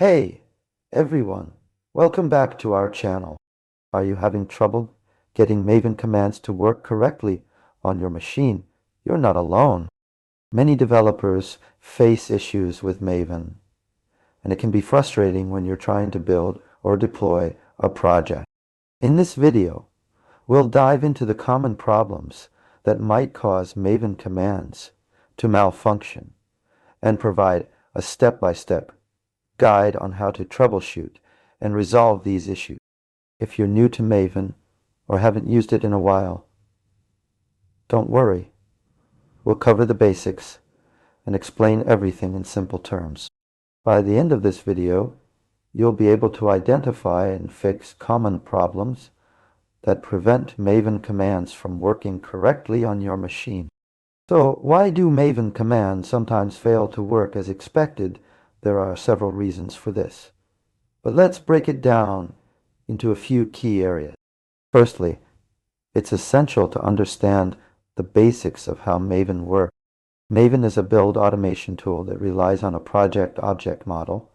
Hey, everyone, welcome back to our channel. Are you having trouble getting Maven commands to work correctly on your machine? You're not alone. Many developers face issues with Maven, and it can be frustrating when you're trying to build or deploy a project. In this video, we'll dive into the common problems that might cause Maven commands to malfunction and provide a step-by-step guide on how to troubleshoot and resolve these issues. If you're new to Maven or haven't used it in a while, don't worry. We'll cover the basics and explain everything in simple terms. By the end of this video, you'll be able to identify and fix common problems that prevent Maven commands from working correctly on your machine. So, why do Maven commands sometimes fail to work as expected? There are several reasons for this. But let's break it down into a few key areas. Firstly, it's essential to understand the basics of how Maven works. Maven is a build automation tool that relies on a project object model,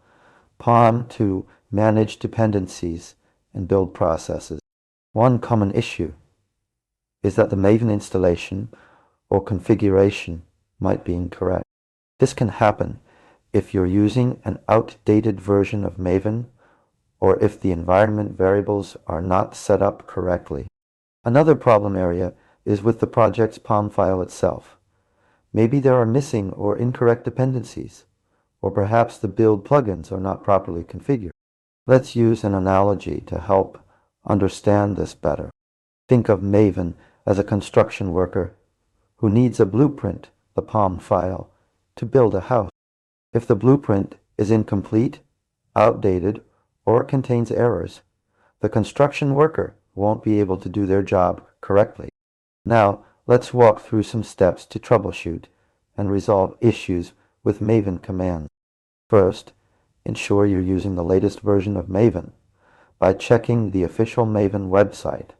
POM, to manage dependencies and build processes. One common issue is that the Maven installation or configuration might be incorrect. This can happen if you're using an outdated version of Maven or if the environment variables are not set up correctly. Another problem area is with the project's POM file itself. Maybe there are missing or incorrect dependencies, or perhaps the build plugins are not properly configured. Let's use an analogy to help understand this better. Think of Maven as a construction worker who needs a blueprint, the POM file, to build a house. If the blueprint is incomplete, outdated, or contains errors, the construction worker won't be able to do their job correctly. Now, let's walk through some steps to troubleshoot and resolve issues with Maven commands. First, ensure you're using the latest version of Maven by checking the official Maven website.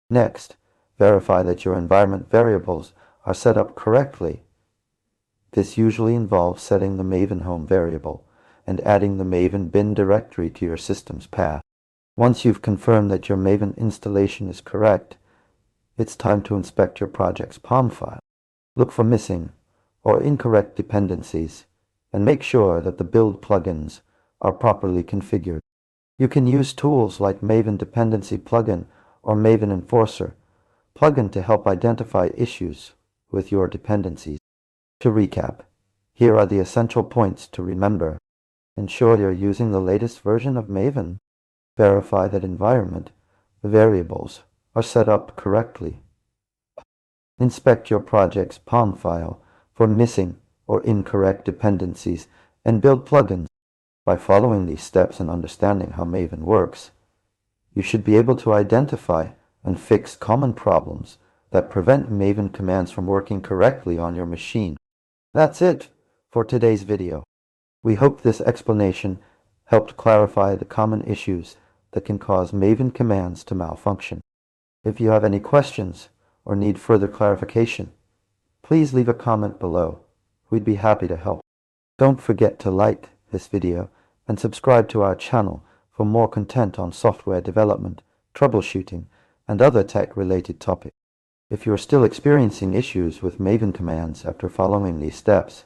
Next, verify that your environment variables are set up correctly. This usually involves setting the Maven home variable and adding the Maven bin directory to your system's path. Once you've confirmed that your Maven installation is correct, it's time to inspect your project's POM file. Look for missing or incorrect dependencies and make sure that the build plugins are properly configured. You can use tools like Maven Dependency Plugin or Maven Enforcer plugin to help identify issues with your dependencies. To recap, here are the essential points to remember. Ensure you're using the latest version of Maven. Verify that environment variables are set up correctly. Inspect your project's POM file for missing or incorrect dependencies and build plugins. By following these steps and understanding how Maven works, you should be able to identify and fix common problems that prevent Maven commands from working correctly on your machine. That's it for today's video. We hope this explanation helped clarify the common issues that can cause Maven commands to malfunction. If you have any questions or need further clarification, please leave a comment below. We'd be happy to help. Don't forget to like this video and subscribe to our channel for more content on software development, troubleshooting, and other tech-related topics. If you're still experiencing issues with Maven commands after following these steps,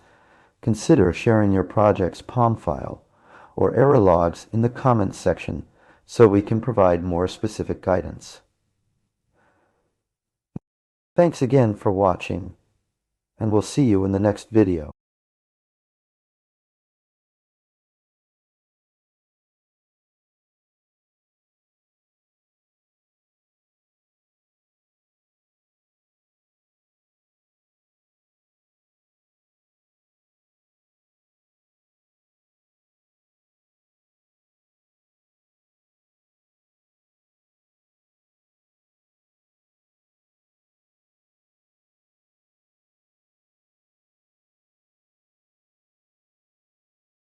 consider sharing your project's POM file or error logs in the comments section so we can provide more specific guidance. Thanks again for watching, and we'll see you in the next video.